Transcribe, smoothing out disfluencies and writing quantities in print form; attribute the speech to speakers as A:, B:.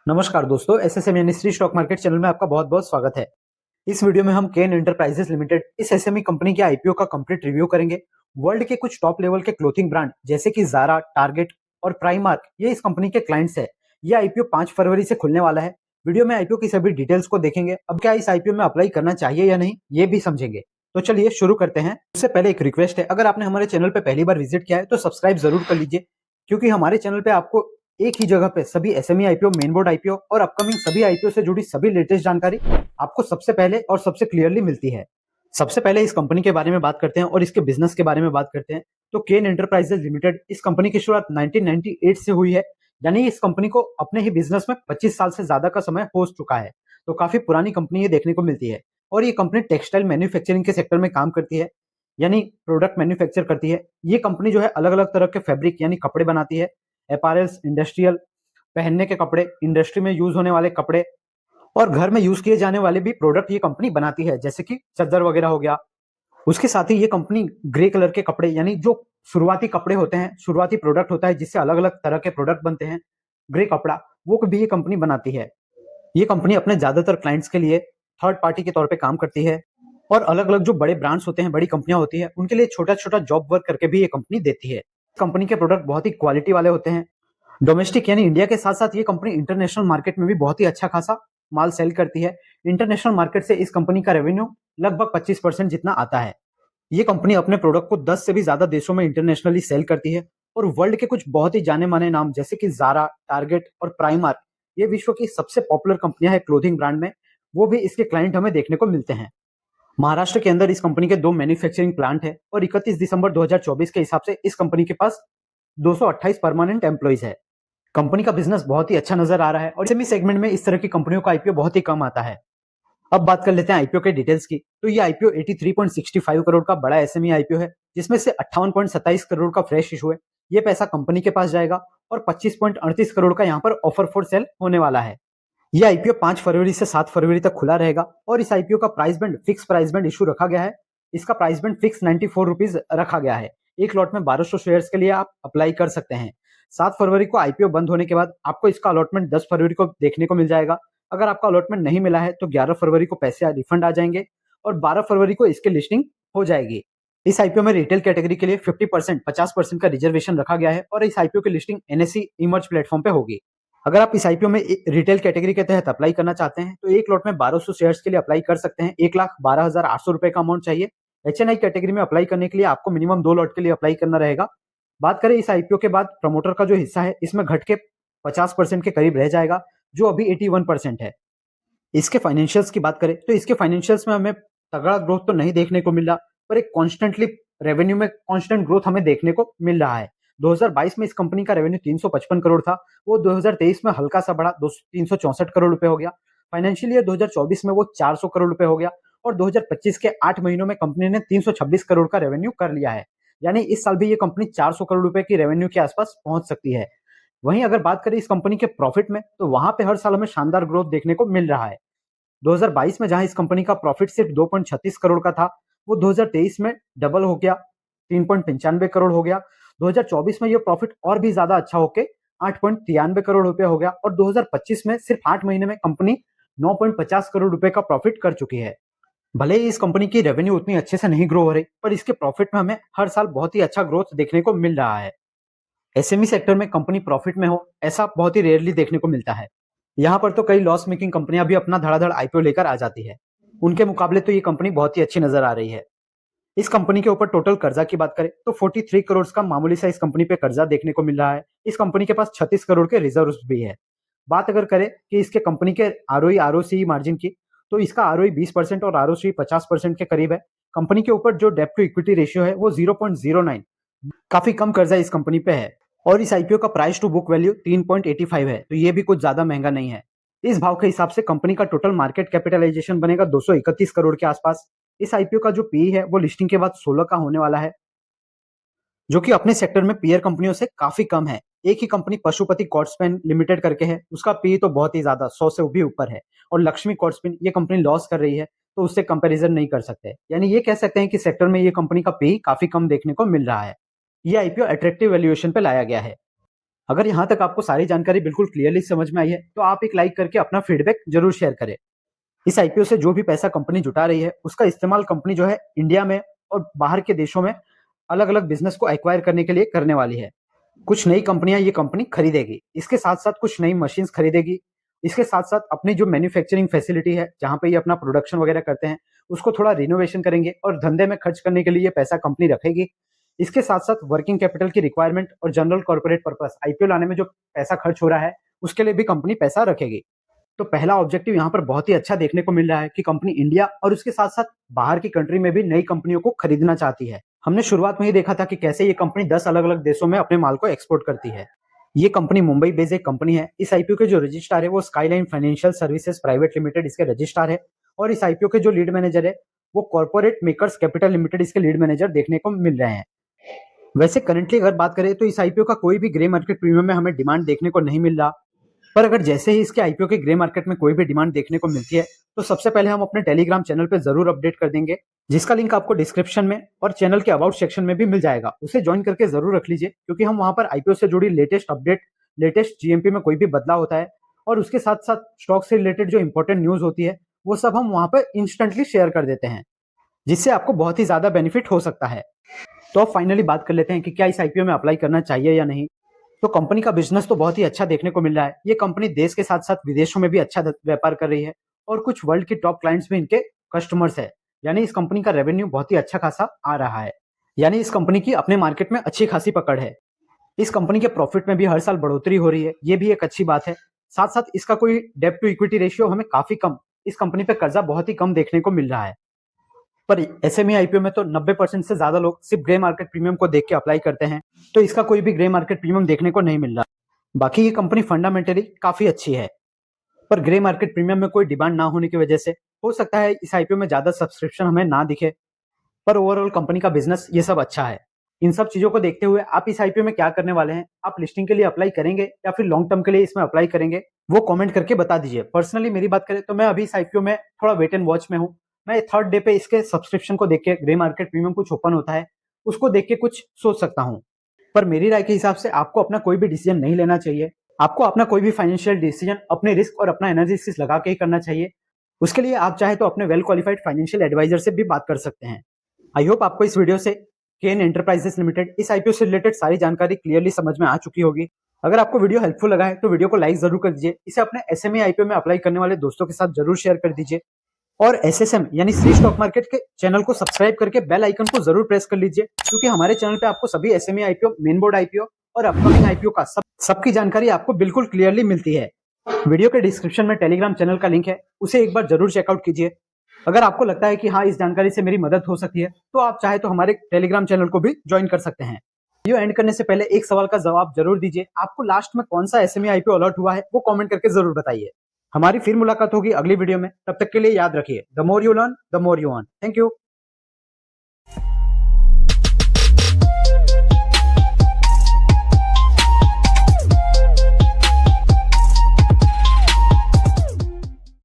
A: नमस्कार दोस्तों, एसएसएम यानी श्री स्टॉक मार्केट चैनल में आपका बहुत बहुत स्वागत है। इस वीडियो में हम केन एंटरप्राइजेस लिमिटेड इस एसएमई कंपनी के आईपीओ का कंप्लीट रिव्यू करेंगे। वर्ल्ड के कुछ टॉप लेवल के क्लोथिंग ब्रांड जैसे कि ज़ारा, टारगेट और प्राइमार्क ये इस कंपनी के क्लाइंट्स है। ये आईपीओ 5 फरवरी से खुलने वाला है। वीडियो में आईपीओ की सभी डिटेल्स को देखेंगे। अब क्या इस आईपीओ में अप्लाई करना चाहिए या नहीं ये भी समझेंगे। तो चलिए शुरू करते हैं। उससे पहले एक रिक्वेस्ट है, अगर आपने हमारे चैनल पे पहली बार विजिट किया है तो सब्सक्राइब जरूर कर लीजिए, क्योंकि हमारे चैनल पे आपको एक ही जगह पे सभी SME IPO, main board IPO और अपकमिंग सभी आईपीओ से जुड़ी सभी लेटेस्ट जानकारी आपको सबसे पहले और सबसे क्लियरली मिलती है। सबसे पहले इस कंपनी के बारे में बात करते हैं और इसके बिजनेस के बारे में बात करते हैं। तो केन एंटरप्राइजेज लिमिटेड इस कंपनी की शुरुआत 1998 से हुई है, यानी इस कंपनी को अपने ही बिजनेस में 25 साल से ज्यादा का समय हो चुका है। तो काफी पुरानी कंपनी ये देखने को मिलती है। और ये कंपनी टेक्सटाइल मैन्युफैक्चरिंग के सेक्टर में काम करती है, यानी प्रोडक्ट मैन्युफैक्चर करती है। ये कंपनी जो है अलग अलग तरह के फैब्रिक यानी कपड़े बनाती है। अपैरल्स, इंडस्ट्रियल पहनने के कपड़े, इंडस्ट्री में यूज होने वाले कपड़े और घर में यूज किए जाने वाले भी प्रोडक्ट ये कंपनी बनाती है, जैसे कि चादर वगैरह हो गया। उसके साथ ही ये कंपनी ग्रे कलर के कपड़े, यानी जो शुरुआती कपड़े होते हैं, शुरुआती प्रोडक्ट होता है जिससे अलग अलग तरह के प्रोडक्ट बनते हैं, ग्रे कपड़ा, वो भी ये कंपनी बनाती है। ये कंपनी अपने ज्यादातर क्लाइंट्स के लिए थर्ड पार्टी के तौर पे काम करती है और अलग अलग जो बड़े ब्रांड्स होते हैं, बड़ी कंपनियां होती है, उनके लिए छोटा छोटा जॉब वर्क करके भी ये कंपनी देती है। कंपनी के प्रोडक्ट बहुत ही क्वालिटी वाले होते हैं। डोमेस्टिक यानी इंडिया के साथ साथ ये कंपनी इंटरनेशनल मार्केट में भी बहुत ही अच्छा खासा माल सेल करती है। इंटरनेशनल मार्केट से इस कंपनी का रेवेन्यू लगभग 25% जितना आता है। ये कंपनी अपने प्रोडक्ट को 10 से भी ज्यादा देशों में इंटरनेशनली सेल करती है और वर्ल्ड के कुछ बहुत ही जाने माने नाम जैसे कि ज़ारा, टारगेट और प्राइमार्क, ये विश्व की सबसे पॉपुलर कंपनियां हैं क्लोथिंग ब्रांड में, वो भी इसके क्लाइंट हमें देखने को मिलते हैं। महाराष्ट्र के अंदर इस कंपनी के 2 मैन्युफैक्चरिंग प्लांट है और 31 दिसंबर 2024 के हिसाब से इस कंपनी के पास 228 परमानेंट एम्प्लॉइज है। कंपनी का बिजनेस बहुत ही अच्छा नजर आ रहा है और सेमी सेगमेंट में इस तरह की कंपनियों का आईपीओ बहुत ही कम आता है। अब बात कर लेते हैं आईपीओ के डिटेल्स की। तो ये आईपीओ 83.65 करोड़ का बड़ा एसएमई आईपीओ है, जिसमें से 58.27 करोड़ का फ्रेश इशू है। ये पैसा कंपनी के पास जाएगा और 25.38 करोड़ का यहाँ पर ऑफर फॉर सेल होने वाला है। ये आईपीओ 5 फरवरी से 7 फरवरी तक खुला रहेगा और इस आईपीओ का price band, fix price band issue रखा गया है। इसका प्राइस बैंड फिक्स 94 रुपीज रखा गया है। एक लॉट में 1200 शेयर्स के लिए आप अप्लाई कर सकते हैं। 7 फरवरी को आईपीओ बंद होने के बाद आपको इसका अलॉटमेंट 10 फरवरी को देखने को मिल जाएगा। अगर आपका अलॉटमेंट नहीं मिला है तो 11 फरवरी को पैसे रिफंड आ जाएंगे और 12 फरवरी को इसकी लिस्टिंग हो जाएगी। इस आईपीओ में रिटेल कैटेगरी के लिए 50% का रिजर्वेशन रखा गया है और इस आईपीओ की लिस्टिंग एनएसई इमर्ज प्लेटफॉर्म पे होगी। अगर आप इस आईपीओ में रिटेल कैटेगरी के तहत अप्लाई करना चाहते हैं तो एक लॉट में 1200 शेयर्स के लिए अप्लाई कर सकते हैं। 1,12,800 रुपए का अमाउंट चाहिए। एचएनआई कैटेगरी में अप्लाई करने के लिए आपको मिनिमम 2 लॉट के लिए अप्लाई करना रहेगा। बात करें इस आईपीओ के बाद प्रमोटर का जो हिस्सा है, इसमें घट के 50% के करीब रह जाएगा, जो अभी 81% है। इसके फाइनेंशियल्स की बात करें तो इसके फाइनेंशियल्स में हमें तगड़ा ग्रोथ तो नहीं देखने को मिल रहा, पर एक कॉन्स्टेंटली रेवेन्यू में कॉन्स्टेंट ग्रोथ हमें देखने को मिल रहा है। 2022 में इस कंपनी का रेवेन्यू 355 करोड़ था, वो 2023 में हल्का सा बढ़ा 364 करोड़ रुपए हो गया। फाइनेंशियल ईयर 2024 में वो 400 करोड़ रुपए हो गया और 2025 के 8 महीनों में कंपनी ने 326 करोड़ का रेवेन्यू कर लिया है। यानी इस साल भी ये कंपनी 400 करोड़ रुपए की रेवेन्यू के आसपास पहुंच सकती है। वहीं अगर बात करें इस कंपनी के प्रॉफिट में, तो वहां पे हर साल हमें शानदार ग्रोथ देखने को मिल रहा है। 2022 में जहां इस कंपनी का प्रॉफिट सिर्फ 2.36 करोड़ का था, वो 2023 में डबल हो गया, 3.95 करोड़ हो गया। 2024 में ये प्रॉफिट और भी ज्यादा अच्छा होके 8.93 करोड़ रुपए हो गया और 2025 में सिर्फ 8 महीने में कंपनी 9.50 करोड़ रुपए का प्रॉफिट कर चुकी है। भले ही इस कंपनी की रेवेन्यू उतनी अच्छे से नहीं ग्रो हो रही, पर इसके प्रॉफिट में हमें हर साल बहुत ही अच्छा ग्रोथ देखने को मिल रहा है। एसएमई सेक्टर में कंपनी प्रॉफिट में हो, ऐसा बहुत ही रेयरली देखने को मिलता है। यहाँ पर तो कई लॉस मेकिंग कंपनियां भी अपना धड़ाधड़ आईपीओ लेकर आ जाती है। उनके मुकाबले तो ये कंपनी बहुत ही अच्छी नजर आ रही है। इस कंपनी के ऊपर टोटल कर्जा की बात करें तो 43 करोड़ का मामूली सा इस कंपनी पे कर्जा देखने को मिल रहा है। इस कंपनी के पास 36 करोड़ के रिजर्व भी है। बात अगर करें कि इसके कंपनी के आरओई आरओसी मार्जिन की, तो इसका आरओई 20% और आरओसी 50% के करीब है। कंपनी के ऊपर जो डेप्ट टू इक्विटी रेशियो है वो 0.09, काफी कम कर्जा इस कंपनी पे है और इस आईपीओ का प्राइस टू बुक वैल्यू 3.85 है, तो ये भी कुछ ज्यादा महंगा नहीं है। इस भाव के हिसाब से कंपनी का टोटल मार्केट कैपिटलाइजेशन बनेगा 231 करोड़ के आसपास। इस आईपीओ का जो पी है वो लिस्टिंग के बाद 16 का होने वाला है, जो कि अपने सेक्टर में पीयर कंपनियों से काफी कम है। एक ही कंपनी पशुपति कॉर्डस्पेन लिमिटेड करके है, उसका पी तो बहुत ही ज्यादा 100 से भी ऊपर है और लक्ष्मी कॉर्डस्पेन ये कंपनी लॉस कर रही है, तो उससे कंपैरिजन नहीं कर सकते। यानी ये कह सकते हैं कि सेक्टर में ये कंपनी का पी काफी कम देखने को मिल रहा है। ये आईपीओ अट्रैक्टिव वैल्यूएशन पे लाया गया है। अगर यहाँ तक आपको सारी जानकारी बिल्कुल क्लियरली समझ में आई है तो आप एक लाइक करके अपना फीडबैक जरूर शेयर करें। इस आईपीओ से जो भी पैसा कंपनी जुटा रही है उसका इस्तेमाल कंपनी जो है इंडिया में और बाहर के देशों में अलग अलग बिजनेस को एक्वायर करने के लिए करने वाली है। कुछ नई कंपनियां ये कंपनी खरीदेगी, इसके साथ साथ कुछ नई मशीन्स खरीदेगी, इसके साथ साथ अपनी जो मैन्युफैक्चरिंग फैसिलिटी है जहां पे ये अपना प्रोडक्शन वगैरह करते हैं उसको थोड़ा रिनोवेशन करेंगे और धंधे में खर्च करने के लिए पैसा कंपनी रखेगी। इसके साथ साथ वर्किंग कैपिटल की रिक्वायरमेंट और जनरल कॉर्पोरेट पर्पस आईपीओ लाने में जो पैसा खर्च हो रहा है उसके लिए भी कंपनी पैसा रखेगी। तो पहला ऑब्जेक्टिव यहाँ पर बहुत ही अच्छा देखने को मिल रहा है कि कंपनी इंडिया और उसके साथ साथ बाहर की कंट्री में भी नई कंपनियों को खरीदना चाहती है। हमने शुरुआत में ही देखा था कि कैसे ये कंपनी 10 अलग अलग देशों में अपने माल को एक्सपोर्ट करती है। ये कंपनी मुंबई बेस्ड एक कंपनी है। इस आईपीओ के जो रजिस्ट्रार है वो skyline financial services private limited इसके रजिस्ट्रार है और इस आईपीओ के जो लीड मैनेजर है वो कॉर्पोरेट मेकर्स कैपिटल लिमिटेड इसके लीड मैनेजर देखने को मिल रहे हैं। वैसे करंटली अगर बात करें तो इस आईपीओ का कोई भी ग्रे मार्केट प्रीमियम में हमें डिमांड देखने को नहीं मिल रहा, पर अगर जैसे ही इसके आईपीओ के ग्रे मार्केट में कोई भी डिमांड देखने को मिलती है तो सबसे पहले हम अपने टेलीग्राम चैनल पे जरूर अपडेट कर देंगे, जिसका लिंक आपको डिस्क्रिप्शन में और चैनल के अबाउट सेक्शन में भी मिल जाएगा। उसे ज्वाइन करके जरूर रख लीजिए क्योंकि हम वहां पर आईपीओ से जुड़ी लेटेस्ट अपडेट, लेटेस्ट जीएमपी में कोई भी बदलाव होता है और उसके साथ साथ स्टॉक से रिलेटेड जो इंपॉर्टेंट न्यूज होती है वो सब हम वहां पर इंस्टेंटली शेयर कर देते हैं, जिससे आपको बहुत ही ज्यादा बेनिफिट हो सकता है। तो अब फाइनली बात कर लेते हैं कि क्या इस आईपीओ में अप्लाई करना चाहिए या नहीं। तो कंपनी का बिजनेस तो बहुत ही अच्छा देखने को मिल रहा है। ये कंपनी देश के साथ साथ विदेशों में भी अच्छा व्यापार कर रही है और कुछ वर्ल्ड के टॉप क्लाइंट्स भी इनके कस्टमर्स है। यानी इस कंपनी का रेवेन्यू बहुत ही अच्छा खासा आ रहा है। यानी इस कंपनी की अपने मार्केट में अच्छी खासी पकड़ है। इस कंपनी के प्रॉफिट में भी हर साल बढ़ोतरी हो रही है, ये भी एक अच्छी बात है। साथ साथ इसका कोई डेब्ट टू इक्विटी रेशियो हमें काफी कम, इस कंपनी पे कर्जा बहुत ही कम देखने को मिल रहा है। पर एसएमई आईपीओ में तो 90% से ज्यादा लोग सिर्फ ग्रे मार्केट प्रीमियम को देख के अप्लाई करते हैं, तो इसका कोई भी ग्रे मार्केट प्रीमियम देखने को नहीं मिल रहा। बाकी ये कंपनी फंडामेंटली काफी अच्छी है, पर ग्रे मार्केट प्रीमियम में कोई डिमांड ना होने की वजह से हो सकता है इस आईपीओ में ज्यादा सब्सक्रिप्शन हमें ना दिखे, पर ओवरऑल कंपनी का बिजनेस ये सब अच्छा है। इन सब चीजों को देखते हुए आप इस आईपीओ में क्या करने वाले हैं? आप लिस्टिंग के लिए अप्लाई करेंगे या फिर लॉन्ग टर्म के लिए इसमें अप्लाई करेंगे? वो कमेंट करके बता दीजिए। पर्सनली मेरी बात करें तो मैं अभी इस आईपीओ में थोड़ा वेट एंड वॉच में हूँ। मैं थर्ड डे पे इसके सब्सक्रिप्शन को देख के, ग्रे मार्केट प्रीमियम कुछ ओपन होता है उसको देख के कुछ सोच सकता हूँ। पर मेरी राय के हिसाब से आपको अपना कोई भी डिसीजन नहीं लेना चाहिए। आपको अपना कोई भी फाइनेंशियल डिसीजन अपने रिस्क और अपना एनालिसिस लगा के ही करना चाहिए। उसके लिए आप चाहे तो अपने वेल क्वालिफाइड फाइनेंशियल एडवाइजर से भी बात कर सकते हैं। आई होप आपको इस वीडियो से केन एंटरप्राइजेस लिमिटेड इस आईपीओ से रिलेटेड सारी जानकारी क्लियरली समझ में आ चुकी होगी। अगर आपको वीडियो हेल्पफुल लगा है तो वीडियो को लाइक जरूर कर दीजिए। इसे अपने एसएमई आईपीओ में अप्लाई करने वाले दोस्तों के साथ जरूर शेयर कर दीजिए और एसएसएम यानी श्री स्टॉक मार्केट के चैनल को सब्सक्राइब करके बेल आइकन को जरूर प्रेस कर लीजिए, क्योंकि हमारे चैनल पे आपको सभी SME IPO, main board IPO और अपकमिंग आईपीओ का सबकी जानकारी आपको बिल्कुल क्लियरली मिलती है। वीडियो के डिस्क्रिप्शन में टेलीग्राम चैनल का लिंक है, उसे एक बार जरूर चेकआउट कीजिए। अगर आपको लगता है कि हाँ इस जानकारी से मेरी मदद हो सकती है तो आप चाहे तो हमारे टेलीग्राम चैनल को भी ज्वाइन कर सकते हैं। वीडियो एंड करने से पहले एक सवाल का जवाब जरूर दीजिए, आपको लास्ट में कौन सा एसएमई आईपीओ अलर्ट हुआ है वो कमेंट करके जरूर बताइए। हमारी फिर मुलाकात होगी अगली वीडियो में, तब तक के लिए याद रखिए, the more you learn the more you earn. Thank you.